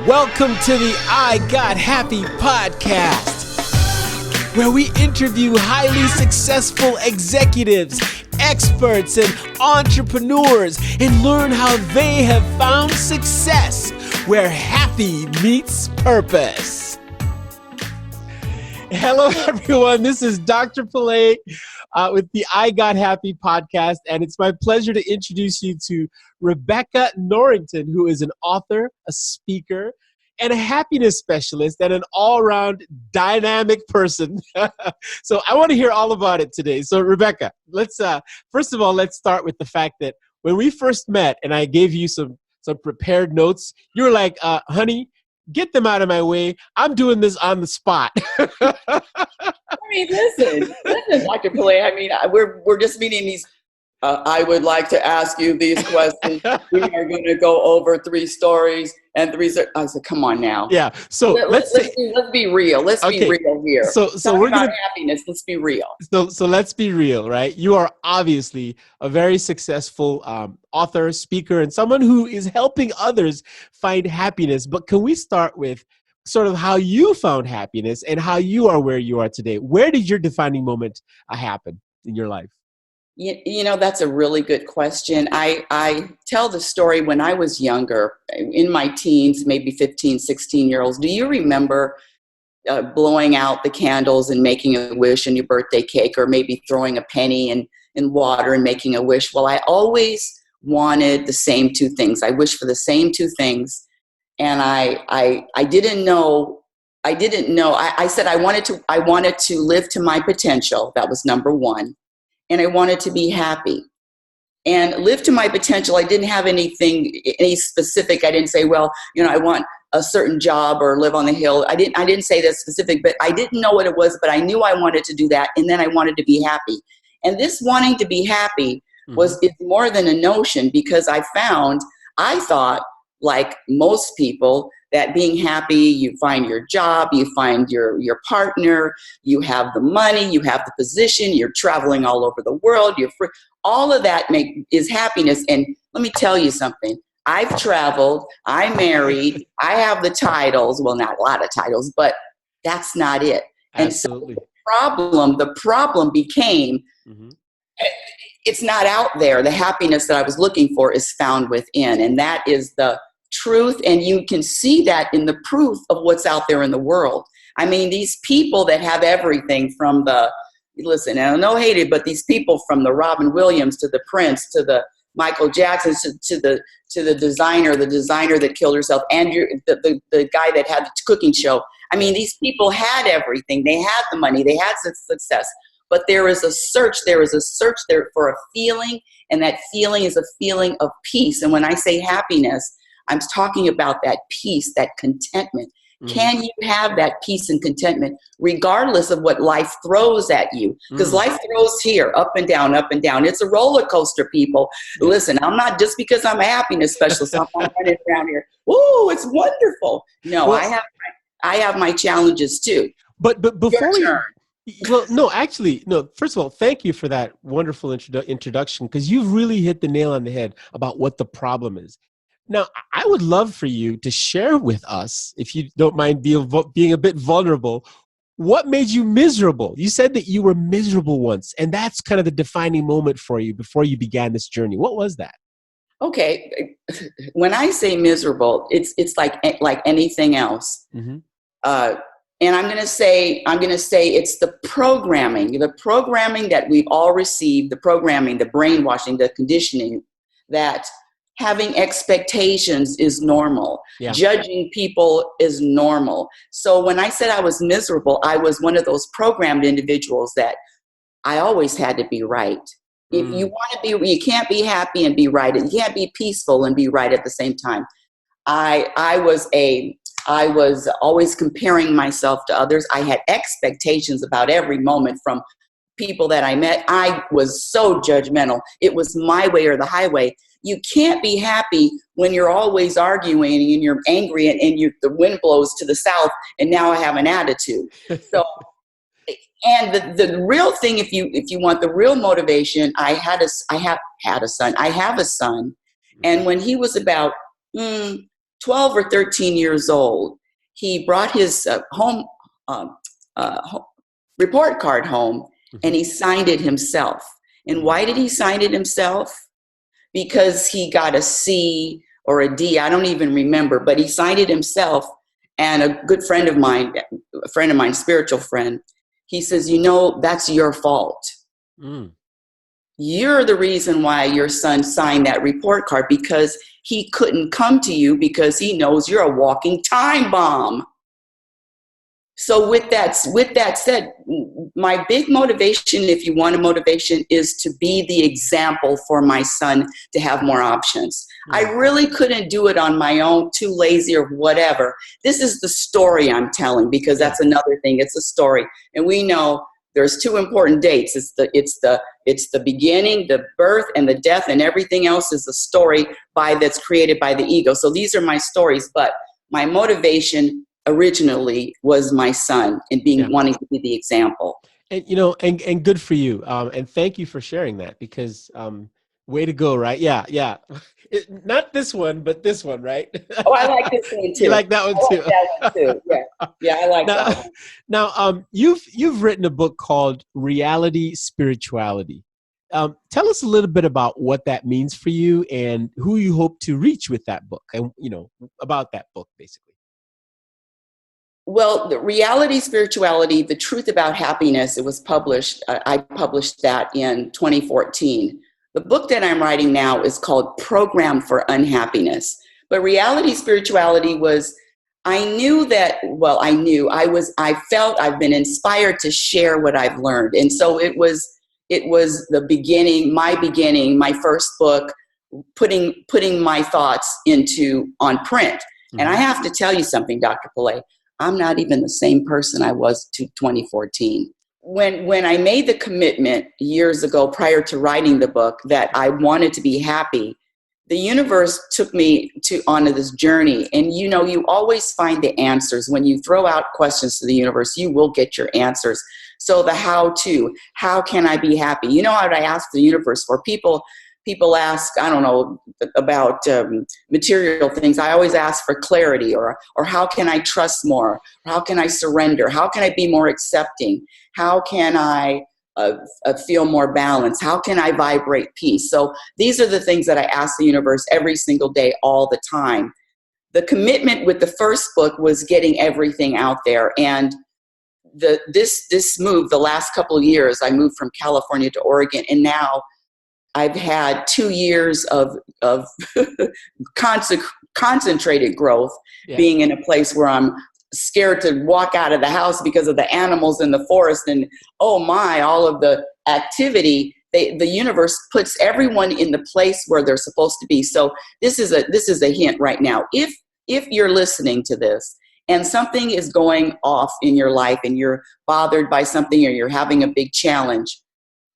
Welcome to the I Got Happy podcast, where we interview highly successful executives, experts, and entrepreneurs and learn how they have found success where happy meets purpose. Hello, everyone. This is Dr. Pillay with the I Got Happy podcast, and it's my pleasure to introduce you to Rebecca Norrington, who is an author, a speaker, and a happiness specialist, and an all-around dynamic person. So I want to hear all about it today. So Rebecca, let's first of all, let's start with the fact that when we first met and I gave you some prepared notes, you were like, honey, get them out of my way. I'm doing this on the spot. Listen, Dr. Pillay. We're just meeting these. I would like to ask you these questions. We are going to go over 3 stories and 3. I said, come on now. Yeah. So let's be real. Let's be real here. So we're going to happiness. Let's be real. So let's be real, right? You are obviously a very successful author, speaker, and someone who is helping others find happiness. But can we start with sort of how you found happiness and how you are where you are today? Where did your defining moment happen in your life? You know, that's a really good question. I tell the story when I was younger, in my teens, maybe 15, 16-year-olds. Do you remember blowing out the candles and making a wish on your birthday cake, or maybe throwing a penny in water and making a wish? Well, I always wanted the same 2 things. I wished for the same 2 things. And I didn't know. I said I wanted to live to my potential. That was number 1. And I wanted to be happy and live to my potential. I didn't have any specific. I didn't say, well, I want a certain job or live on the hill. I didn't say that specific, but I didn't know what it was, but I knew I wanted to do that. And then I wanted to be happy. And this wanting to be happy it's more than a notion, because I thought, like most people, that being happy, you find your job, you find your partner, you have the money, you have the position, you're traveling all over the world, you're free. All of that is happiness. And let me tell you something. I've traveled, I'm married, I have the titles. Well, not a lot of titles, but that's not it. Absolutely. And so the problem became, it's not out there. The happiness that I was looking for is found within. And that is the truth, and you can see that in the proof of what's out there in the world. I mean, these people that have everything from and I don't hate it, but these people from the Robin Williams to the Prince to the Michael Jackson to the designer that killed herself, Andrew, the guy that had the cooking show. I mean, these people had everything. They had the money. They had success. But there is a search there for a feeling, and that feeling is a feeling of peace. And when I say happiness, I'm talking about that peace, that contentment. Can you have that peace and contentment regardless of what life throws at you? Because life throws here, up and down, up and down. It's a roller coaster, people. Listen, I'm not, just because I'm a happiness specialist, I'm not running around here, ooh, it's wonderful. No, well, I have my challenges too. But before first of all, thank you for that wonderful introduction, because you've really hit the nail on the head about what the problem is. Now, I would love for you to share with us, if you don't mind being a bit vulnerable, what made you miserable? You said that you were miserable once, and that's kind of the defining moment for you before you began this journey. What was that? Okay. When I say miserable, it's like anything else. And I'm going to say it's the programming that we've all received, the programming, the brainwashing, the conditioning, that having expectations is normal. Yeah. Judging people is normal. So when I said I was miserable, I was one of those programmed individuals that I always had to be right. If you want to be, you can't be happy and be right. And you can't be peaceful and be right at the same time. I was always comparing myself to others. I had expectations about every moment from people that I met. I was so judgmental. It was my way or the highway. You can't be happy when you're always arguing and you're angry and the wind blows to the south and now I have an attitude. So, and the real thing, if you want the real motivation, I have a son. And when he was about 12 or 13 years old, he brought his home report card home, and he signed it himself. And why did he sign it himself? Because he got a C or a D, I don't even remember, but he signed it himself. And a good friend of mine, spiritual friend, he says, that's your fault. Mm. You're the reason why your son signed that report card, because he couldn't come to you because he knows you're a walking time bomb. So with that said, my big motivation, if you want a motivation, is to be the example for my son to have more options. I really couldn't do it on my own, too lazy or whatever. This is the story I'm telling, because that's another thing. It's a story. And we know there's two important dates. It's the beginning, the birth, and the death, and everything else is a story that's created by the ego. So these are my stories, but my motivation originally was my son and wanting to be the example. And, and good for you. And thank you for sharing that, because way to go, right? Yeah. Not this one, but this one, right? Oh, I like this one too. You like that one too? I like that one too. Yeah, I like that one. Now, you've written a book called Reality Spirituality. Tell us a little bit about what that means for you and who you hope to reach with that book, and about that book, basically. Well, the Reality Spirituality, The Truth About Happiness, it was published. I published that in 2014. The book that I'm writing now is called Program for Unhappiness. But Reality Spirituality was, I felt I've been inspired to share what I've learned. And so it was the beginning, my first book, putting my thoughts on print. Mm-hmm. And I have to tell you something, Dr. Pillay. I'm not even the same person I was to 2014. When I made the commitment years ago, prior to writing the book, that I wanted to be happy, the universe took me onto this journey. And you always find the answers. When you throw out questions to the universe, you will get your answers. So the how can I be happy? You know what I ask the universe for? People ask, I don't know, about material things. I always ask for clarity, or how can I trust more? How can I surrender? How can I be more accepting? How can I feel more balanced? How can I vibrate peace? So these are the things that I ask the universe every single day, all the time. The commitment with the first book was getting everything out there. And this move, the last couple of years, I moved from California to Oregon, and now I've had 2 years of concentrated growth, being in a place where I'm scared to walk out of the house because of the animals in the forest and all of the activity. The universe puts everyone in the place where they're supposed to be. So this is a hint right now. If you're listening to this and something is going off in your life and you're bothered by something, or you're having a big challenge,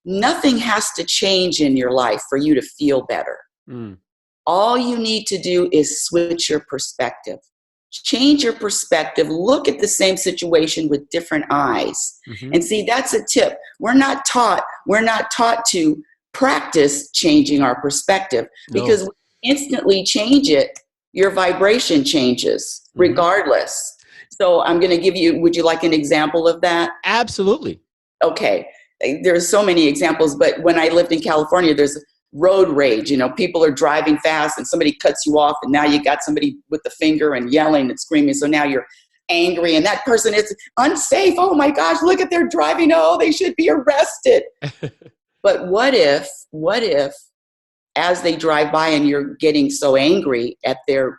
nothing has to change in your life for you to feel better. Mm. All you need to do is switch your perspective. Change your perspective. Look at the same situation with different eyes. Mm-hmm. And see, that's a tip. We're not taught to practice changing our perspective, because when you instantly change it, your vibration changes regardless. So I'm going to give you, would you like an example of that? Absolutely. Okay. There's so many examples, but when I lived in California, there's road rage. People are driving fast and somebody cuts you off, and now you got somebody with the finger and yelling and screaming. So now you're angry, and that person is unsafe. Oh my gosh, look at their driving. Oh, they should be arrested. But what if as they drive by and you're getting so angry at their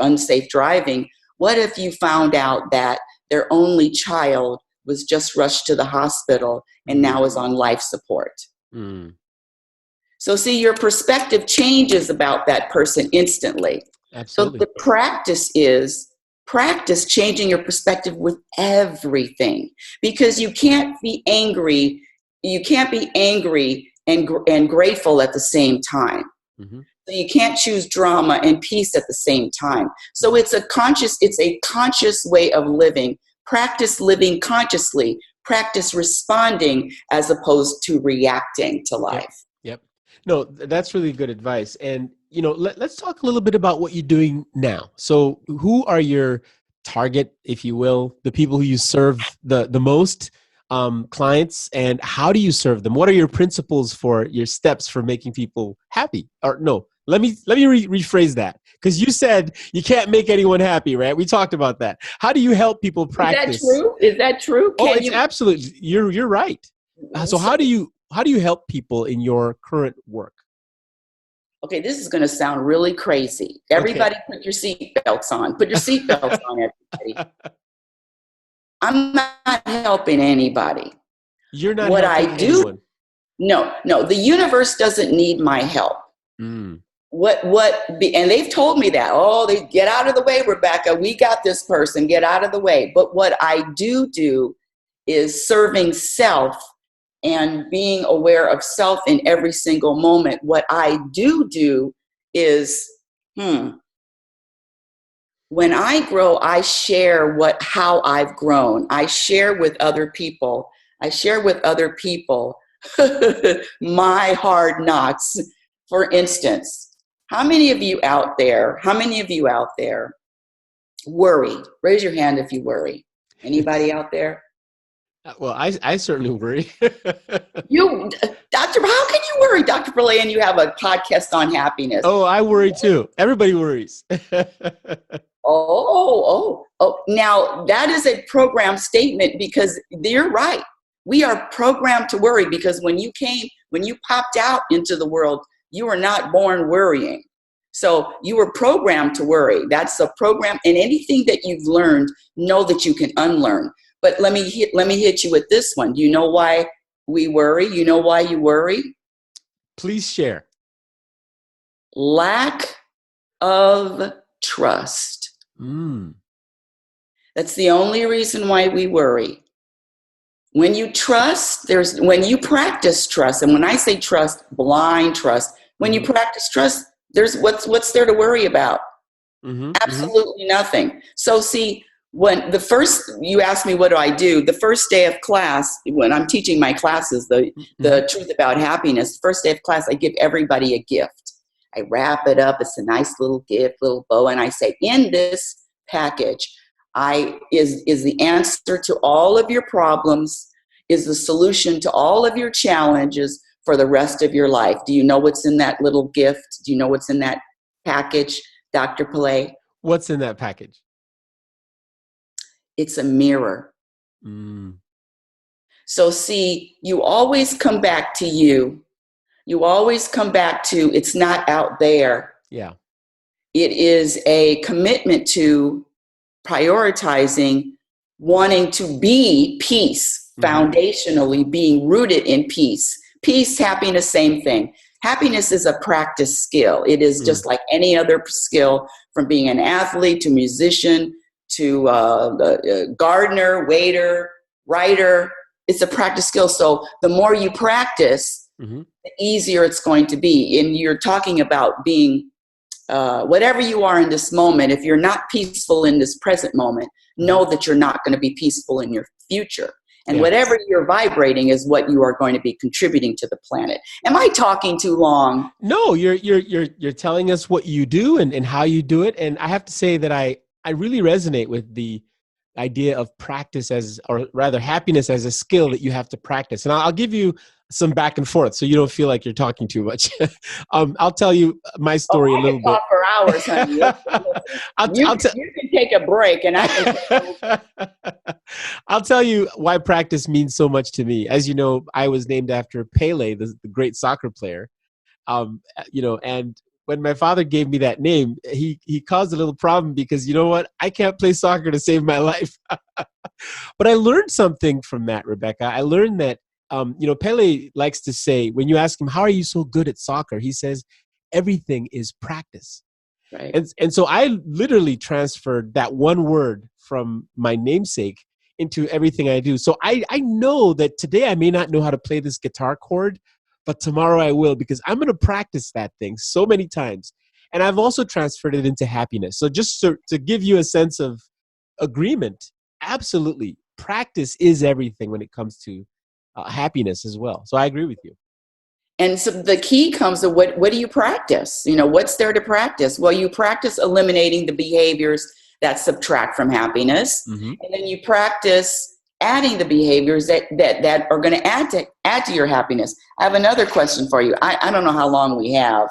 unsafe driving, what if you found out that their only child was just rushed to the hospital and now is on life support? Mm. So see, your perspective changes about that person instantly. Absolutely. So the practice is changing your perspective with everything, because you can't be angry and grateful at the same time. Mm-hmm. So you can't choose drama and peace at the same time. So it's a conscious way of living. Practice living consciously. Practice responding as opposed to reacting to life. Yep. No, that's really good advice. And let's talk a little bit about what you're doing now. So who are your target, if you will, the people who you serve the most, clients, and how do you serve them? What are your principles for your steps for making people happy? Or no, let me rephrase that, because you said you can't make anyone happy, right? We talked about that. How do you help people Is that practice? true? Is that true? Oh, Can it's you? absolutely, you're right. So So, how do you help people in your current work? okay, this is going to sound really crazy. Okay. Everybody, put your seatbelts on. Put your seatbelts on, everybody. I'm not helping anybody. You're not What helping I do, anyone. no, no, the universe doesn't need my help. Mm. And they've told me that. Oh, they get out of the way, Rebecca. We got this person. Get out of the way. But what I do is serving self and being aware of self in every single moment. What I do is, when I grow, I share how I've grown. I share with other people. I share with other people my hard knocks. For instance, how many of you out there worry? Raise your hand if you worry. Anybody out there? Well, I certainly worry. You, Dr. How can you worry, Dr. Brule, and you have a podcast on happiness? Oh, I worry too. Everybody worries. Oh. Now, that is a program statement, because you're right. We are programmed to worry, because when you popped out into the world, you were not born worrying. So you were programmed to worry. That's a program. And anything that you've learned, know that you can unlearn. But let me hit you with this one. Do you know why we worry? You know why you worry? Please share. Lack of trust. Mm. That's the only reason why we worry. When you when you practice trust, and when I say trust, blind trust, when you practice trust, there's what's there to worry about? Mm-hmm. Mm-hmm. Absolutely nothing. So see, when you asked me what do I do, the first day of class, when I'm teaching my classes, Mm-hmm. the truth about happiness, first day of class, I give everybody a gift. I wrap it up. It's a nice little gift, little bow, and I say, in this package, is the answer to all of your problems, is the solution to all of your challenges for the rest of your life. Do you know what's in that little gift? Do you know what's in that package, Dr. Pillay? What's in that package? It's a mirror. Mm. So see, you always come back to you. You always come back to, it's not out there. Yeah. It is a commitment to prioritizing wanting to be peace, foundationally being rooted in peace. Peace, happiness, same thing. Happiness is a practice skill. It is just like any other skill, from being an athlete to musician to gardener, waiter, writer. It's a practice skill. So the more you practice, the easier it's going to be. And you're talking about being whatever you are in this moment. If you're not peaceful in this present moment, know that you're not going to be peaceful in your future. And whatever you're vibrating is what you are going to be contributing to the planet. Am I talking too long? No, you're telling us what you do and how you do it. And I have to say that I really resonate with the idea of practice or rather happiness as a skill that you have to practice. And I'll give you some back and forth so you don't feel like you're talking too much. I'll tell you my story a I little could bit. talk for hours, honey. You can take a break, and I can. I'll tell you why practice means so much to me. As you know, I was named after Pele, the great soccer player. And when my father gave me that name, he caused a little problem because, you know what? I can't play soccer to save my life. But I learned something from that, Rebecca. I learned that, Pele likes to say, when you ask him, how are you so good at soccer? He says, everything is practice. Right. And so I literally transferred that one word from my namesake into everything I do. So I know that today I may not know how to play this guitar chord, but tomorrow I will, because I'm going to practice that thing so many times. And I've also transferred it into happiness. So just to give you a sense of agreement, absolutely. Practice is everything when it comes to happiness as well. So I agree with you. And so the key comes to what do you practice? What's there to practice? Well, you practice eliminating the behaviors that subtract from happiness. Mm-hmm. And then you practice adding the behaviors that are going to add to your happiness. I have another question for you. I don't know how long we have.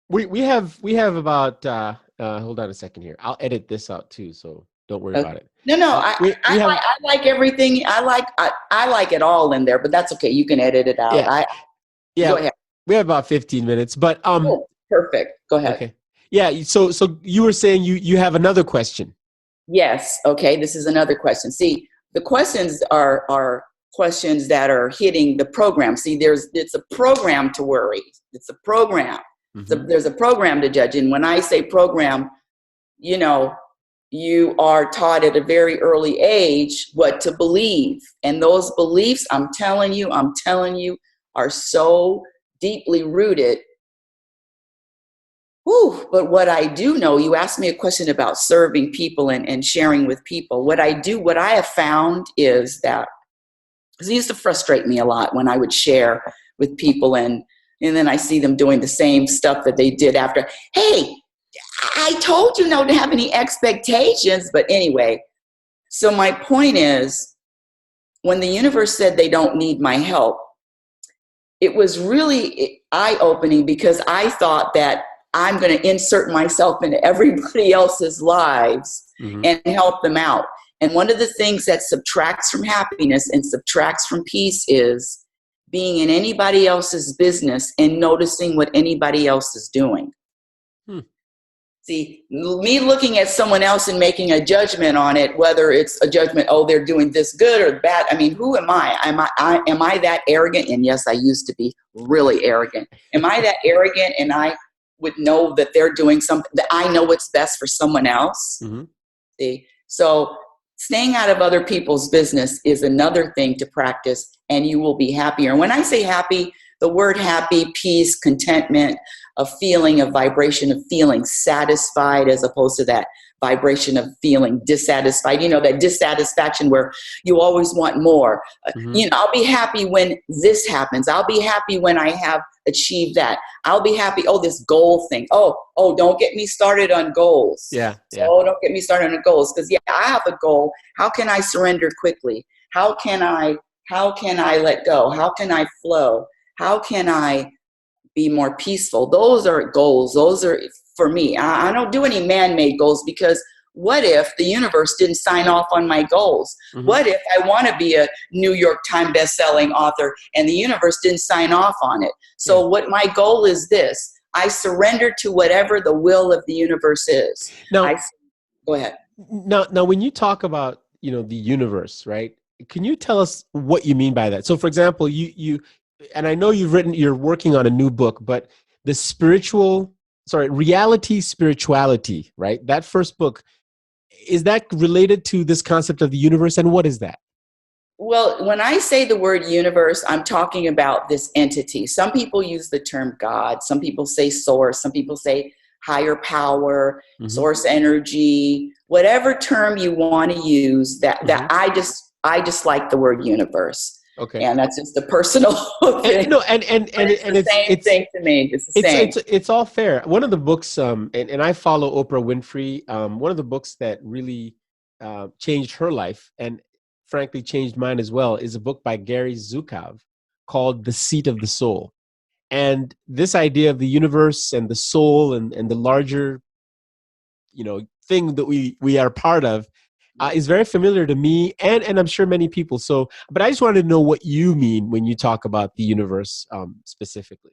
We have about hold on a second here. I'll edit this out too, so don't worry about it. No, I like everything. I like it all in there, but that's okay. You can edit it out. Yeah, Go ahead. we have about 15 minutes, but Oh, perfect. Go ahead. okay. Yeah, so you were saying you have another question. Yes. Okay. This is another question. See, the questions are questions that are hitting the program. See, it's a program to worry. It's a program. Mm-hmm. There's a program to judge. And when I say program, you are taught at a very early age what to believe. And those beliefs, I'm telling you, are so deeply rooted. Whew, but what I do know, you asked me a question about serving people and sharing with people. What I have found is that, because it used to frustrate me a lot when I would share with people and then I see them doing the same stuff that they did after. Hey, I told you not to have any expectations. But anyway, so my point is, when the universe said they don't need my help, it was really eye-opening, because I thought that I'm going to insert myself into everybody else's lives and help them out. And one of the things that subtracts from happiness and subtracts from peace is being in anybody else's business and noticing what anybody else is doing. See, me looking at someone else and making a judgment on it, whether it's a judgment, oh, they're doing this good or bad. I mean, who am I? Am I that arrogant? And yes, I used to be really arrogant. Am I that arrogant and I would know that they're doing something, that I know what's best for someone else? Mm-hmm. See, so staying out of other people's business is another thing to practice, and you will be happier. And when I say happy, the word happy, peace, contentment, a feeling, a vibration of feeling satisfied, as opposed to that vibration of feeling dissatisfied. That dissatisfaction where you always want more. I'll be happy when this happens. I'll be happy when I have achieved that. I'll be happy. Oh, this goal thing. Oh, don't get me started on goals. Yeah. Oh, don't get me started on goals. Because I have a goal. How can I surrender quickly? How can I let go? How can I flow? How can I be more peaceful? Those are goals. Those are, for me, I don't do any man-made goals, because what if the universe didn't sign off on my goals? Mm-hmm. What if I want to be a New York Times best-selling author and the universe didn't sign off on it? So what my goal is this: I surrender to whatever the will of the universe is. Now, go ahead. Now, when you talk about, the universe, right? Can you tell us what you mean by that? So, for example, you and I know you're working on a new book, but the reality, spirituality, right? That first book, is that related to this concept of the universe? And what is that? Well, when I say the word universe, I'm talking about this entity. Some people use the term God. Some people say source. Some people say higher power, source energy, whatever term you want to use. That I just like the word universe. Okay, and that's just a personal thing. And it's the same thing to me. It's the same. It's all fair. One of the books, and I follow Oprah Winfrey. One of the books that really changed her life, and frankly changed mine as well, is a book by Gary Zukav called "The Seat of the Soul." And this idea of the universe and the soul and the larger, thing that we are part of. Is very familiar to me and I'm sure many people. So, but I just wanted to know what you mean when you talk about the universe specifically.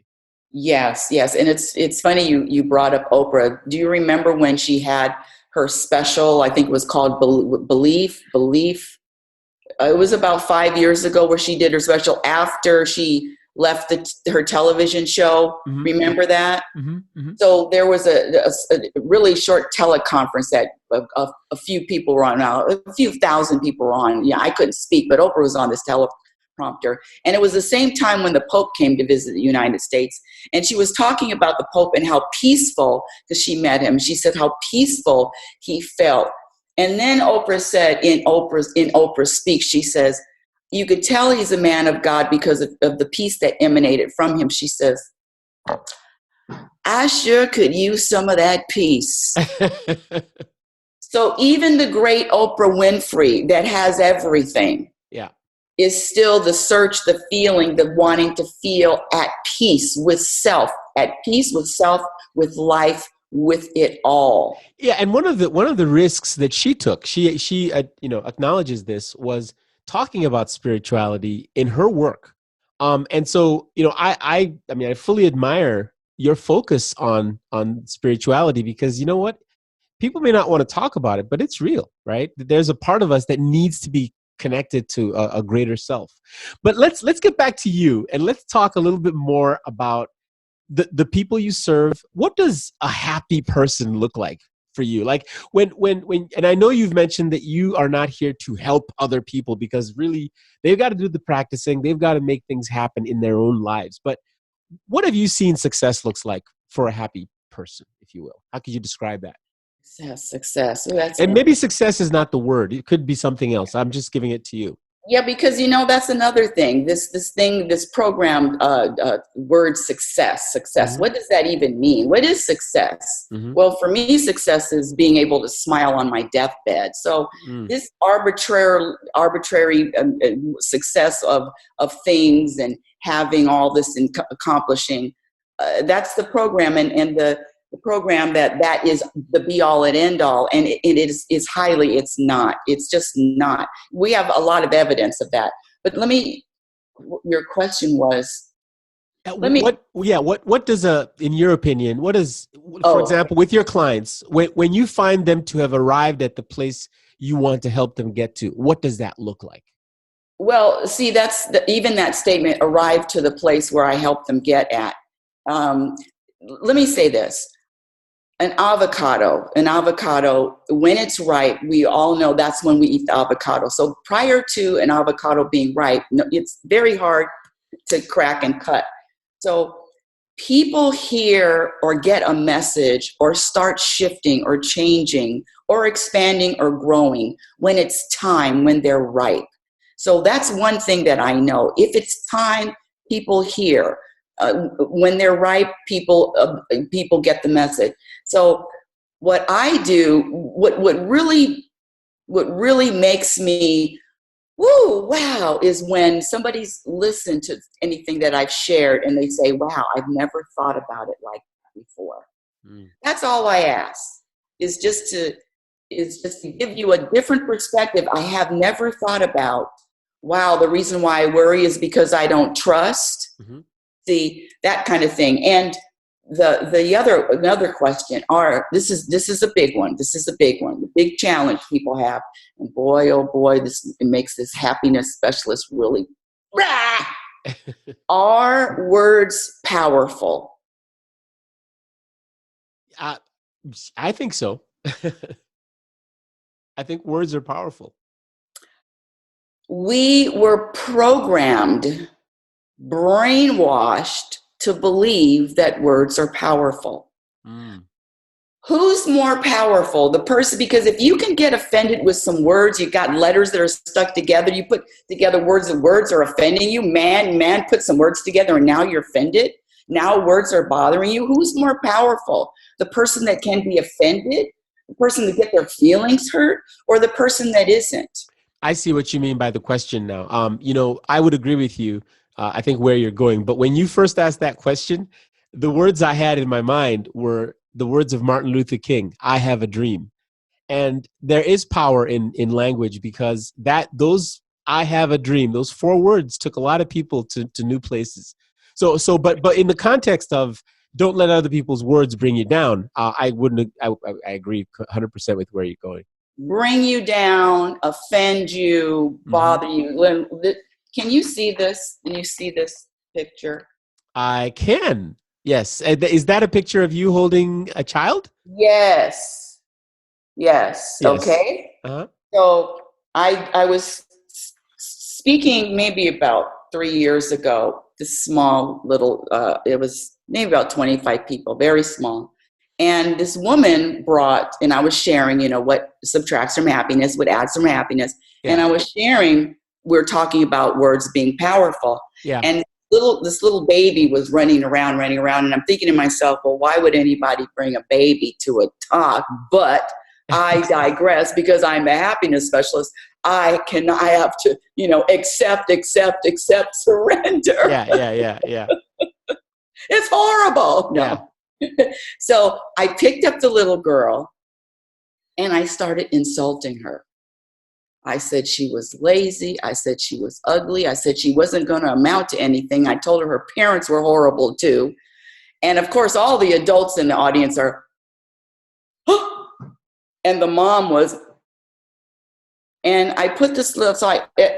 Yes. And it's funny you brought up Oprah. Do you remember when she had her special? I think it was called Belief. It was about 5 years ago where she did her special after she left her television show. Mm-hmm. Remember that? Mm-hmm. Mm-hmm. So there was a really short teleconference that a few people were on, a few thousand people were on. Yeah, I couldn't speak, but Oprah was on this teleprompter. And it was the same time when the Pope came to visit the United States. And she was talking about the Pope and how peaceful, because she met him, she said how peaceful he felt. And then Oprah said, in Oprah's speech, she says, you could tell he's a man of God because of the peace that emanated from him. She says, I sure could use some of that peace. So even the great Oprah Winfrey that has everything Yeah. is still the search, the feeling, the wanting to feel at peace with self, with life, with it all. Yeah, and one of the risks that she took, she acknowledges this, was talking about spirituality in her work. And so, I mean, I fully admire your focus on spirituality, because you know what? People may not want to talk about it, but it's real, right? There's a part of us that needs to be connected to a greater self. But let's get back to you, and let's talk a little bit more about the people you serve. What does a happy person look like for you? Like when and I know you've mentioned that you are not here to help other people, because really they've got to do the practicing, they've got to make things happen in their own lives. But what have you seen success looks like for a happy person, if you will? How could you describe that? Success. Ooh, And maybe success is not the word. It could be something else. I'm just giving it to you. Yeah, because that's another thing. This program, word success. Mm-hmm. What does that even mean? What is success? Mm-hmm. Well, for me, success is being able to smile on my deathbed. So this arbitrary success of things and having all this and accomplishing, that's the program, and the program that is the be all and end all, and it is it's not. It's just not. We have a lot of evidence of that. But your question was, what does in your opinion, what is, for example, with your clients, when you find them to have arrived at the place you want to help them get to, what does that look like? Well, see, that's even that statement, arrive to the place where I help them get at. Let me say this. An avocado, when it's ripe, we all know that's when we eat the avocado. So prior to an avocado being ripe, it's very hard to crack and cut. So people hear or get a message or start shifting or changing or expanding or growing when it's time, when they're ripe. So that's one thing that I know. If it's time, people hear. When they're ripe, people get the message. So what I do, what really makes me wow, is when somebody's listened to anything that I've shared and they say, wow, I've never thought about it like that before. That's all I ask, is just to give you a different perspective. I have never thought about, wow, the reason why I worry is because I don't trust. Mm-hmm. See, that kind of thing. And another question this is a big one. The big challenge people have. And boy, oh boy, it makes this happiness specialist really, are words powerful? I think so. I think words are powerful. We were programmed, brainwashed to believe that words are powerful. Who's more powerful? The person, because if you can get offended with some words, you got letters that are stuck together, you put together words and words are offending you. Man put some words together and now you're offended. Now words are bothering you. Who's more powerful? The person that can be offended, the person that get their feelings hurt, or the person that isn't? I see what you mean by the question now. I would agree with you. I think where you're going. But when you first asked that question, the words I had in my mind were the words of Martin Luther King, I have a dream. And there is power in language, because those I have a dream, those 4 words took a lot of people to new places. But in the context of don't let other people's words bring you down, I agree 100% with where you're going. Bring you down, offend you, bother you. Can you see this? Can you see this picture? I can. Yes. Is that a picture of you holding a child? Yes. Okay. Uh-huh. So I was speaking maybe about 3 years ago, this small little, it was maybe about 25 people, very small. And this woman brought, and I was sharing, what subtracts from happiness, what adds from happiness. Yeah. And I was sharing we're talking about words being powerful. Yeah. And this little baby was running around, and I'm thinking to myself, well, why would anybody bring a baby to a talk? But I digress, because I'm a happiness specialist. I have to, accept, surrender. Yeah. It's horrible. No. Yeah. So I picked up the little girl and I started insulting her. I said she was lazy. I said she was ugly. I said she wasn't going to amount to anything. I told her her parents were horrible too. And of course, all the adults in the audience are, and the mom was, and I put this little,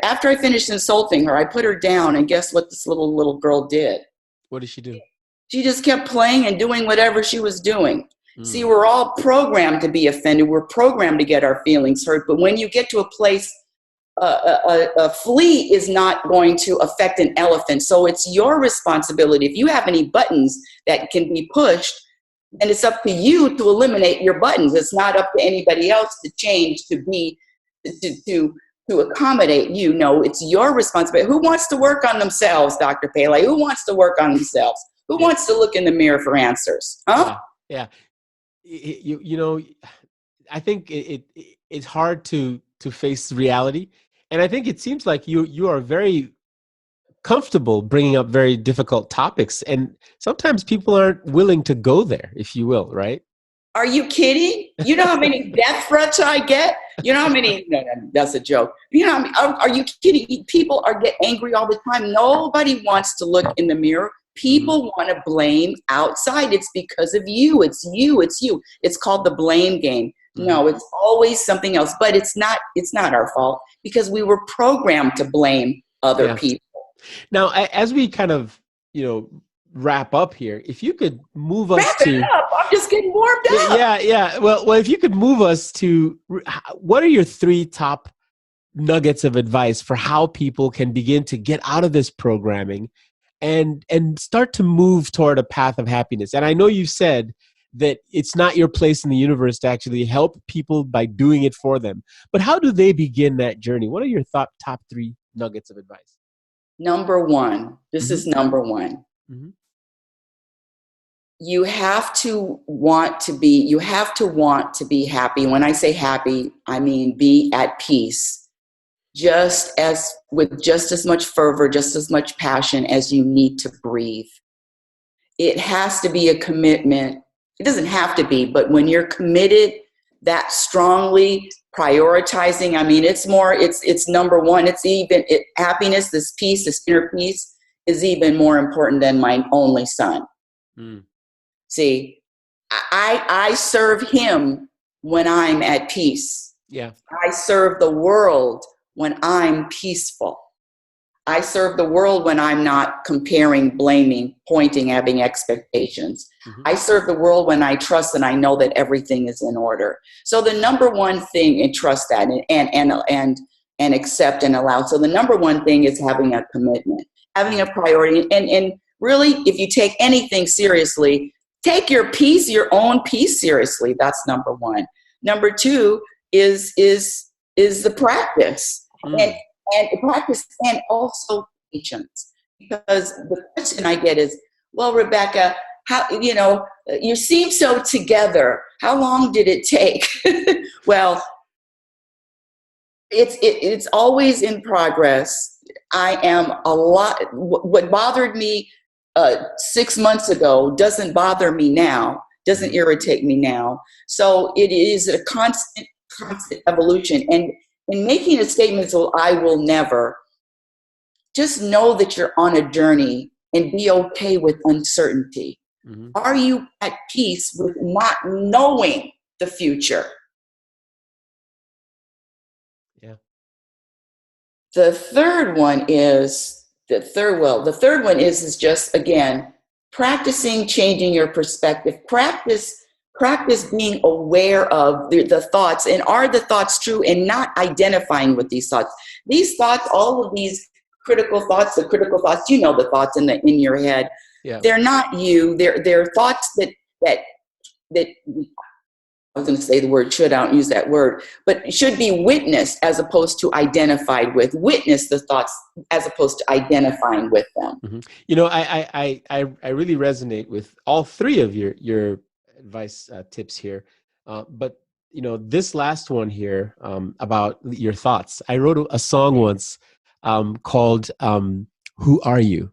after I finished insulting her, I put her down, and guess what this little girl did? What did she do? She just kept playing and doing whatever she was doing. See, we're all programmed to be offended. We're programmed to get our feelings hurt. But when you get to a place, a flea is not going to affect an elephant. So it's your responsibility. If you have any buttons that can be pushed, then it's up to you to eliminate your buttons. It's not up to anybody else to change to accommodate you. No, it's your responsibility. Who wants to work on themselves, Dr. Pele? Who wants to work on themselves? Who wants to look in the mirror for answers? Huh? Yeah. I think it's hard to face reality, and I think it seems like you are very comfortable bringing up very difficult topics, and sometimes people aren't willing to go there, if you will, right? Are you kidding? You know how many death threats I get? You know how many? No, that's a joke. You know, are you kidding? People get angry all the time. Nobody wants to look in the mirror. People want to blame outside. It's because of you. It's you. It's you. It's called the blame game. No, it's always something else. But it's not our fault, because we were programmed to blame other people. Now, as we kind of, wrap up here, if you could move us wrap it up. I'm just getting warmed up. Yeah. Well, if you could move us to, what are your 3 top nuggets of advice for how people can begin to get out of this programming and start to move toward a path of happiness? And I know you said that it's not your place in the universe to actually help people by doing it for them, but how do they begin that journey? What are your top 3 nuggets of advice? Number 1, this is number 1. You have to want to be happy. When I say happy, I mean be at peace. With just as much fervor, just as much passion as you need to breathe. It has to be a commitment. It doesn't have to be, but when you're committed that strongly, prioritizing, it's number 1. Happiness, this peace, this inner peace is even more important than my only son. See, I serve him when I'm at peace. Yeah. I serve the world when I'm peaceful. I serve the world when I'm not comparing, blaming, pointing, having expectations. I serve the world when I trust and I know that everything is in order. So the number 1 thing, and trust that and accept and allow. So the number 1 thing is having a commitment, having a priority. And really, if you take anything seriously, take your peace, your own peace seriously. That's number 1. Number 2 is the practice. And practice, and also patience. Because the question I get is, well, Rebecca, how, you seem so together. How long did it take? Well, it's always in progress. I am what bothered me 6 months ago doesn't bother me now, doesn't irritate me now. So it is a constant evolution. And in making a statement, so I will never, just know that you're on a journey and be okay with uncertainty. Are you at peace with not knowing the future? Yeah. The third one is just, again, practicing changing your perspective. Practice being aware of the thoughts, and are the thoughts true, and not identifying with these thoughts. These thoughts, all of these critical thoughts, the thoughts in your head. Yeah. They're not you. They're thoughts that I was going to say the word should, I don't use that word, but should be witnessed as opposed to identified with. Witness the thoughts as opposed to identifying with them. Mm-hmm. I really resonate with all three of your advice tips here, but this last one here about your thoughts. I wrote a song once called "Who Are You."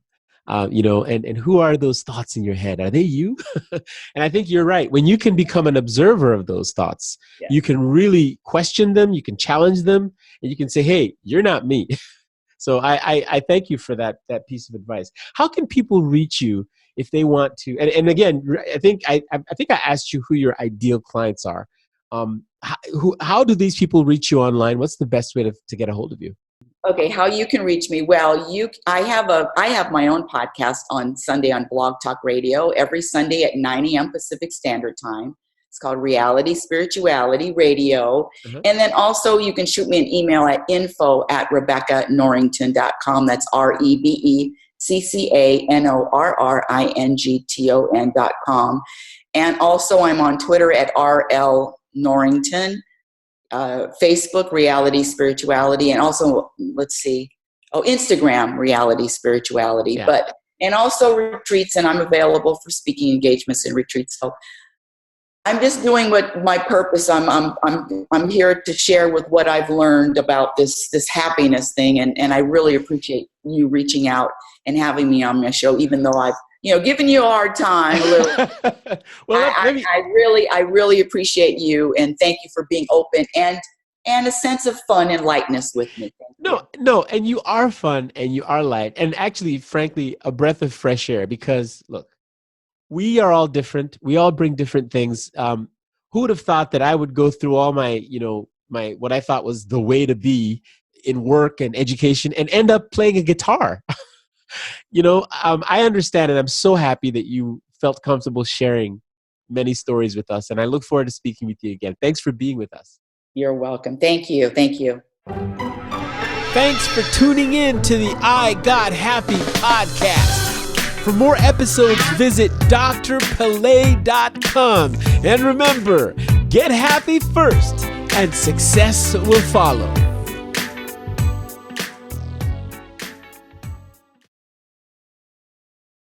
And who are those thoughts in your head? Are they you? And I think you're right. When you can become an observer of those thoughts, you can really question them, you can challenge them, and you can say, hey, you're not me. So I thank you for that piece of advice. How can people reach you if they want to? And again, I think I asked you who your ideal clients are. How do these people reach you online? What's the best way to get a hold of you? Okay, how you can reach me? Well, I have my own podcast on Sunday on Blog Talk Radio every Sunday at 9 a.m. Pacific Standard Time. It's called Reality Spirituality Radio. Uh-huh. And then also you can shoot me an email at info@RebeccaNorrington.com. That's RebeccaNorrington.com. And also I'm on Twitter at RL Norrington. Facebook, Reality Spirituality, and also, Instagram, Reality Spirituality, and also retreats, and I'm available for speaking engagements and retreats. So I'm just doing what my purpose. I'm here to share with what I've learned about this happiness thing, and I really appreciate you reaching out and having me on my show, even though I've giving you a hard time a little. Well, I really appreciate you, and thank you for being open and a sense of fun and lightness with me. No, and you are fun and you are light, and actually, frankly, a breath of fresh air. Because look, we are all different. We all bring different things. Who would have thought that I would go through all my what I thought was the way to be in work and education and end up playing a guitar? I understand, and I'm so happy that you felt comfortable sharing many stories with us, and I look forward to speaking with you again. Thanks for being with us. You're welcome. Thank you. Thanks for tuning in to the I Got Happy podcast. For more episodes, visit drpele.com. And remember, get happy first, and success will follow.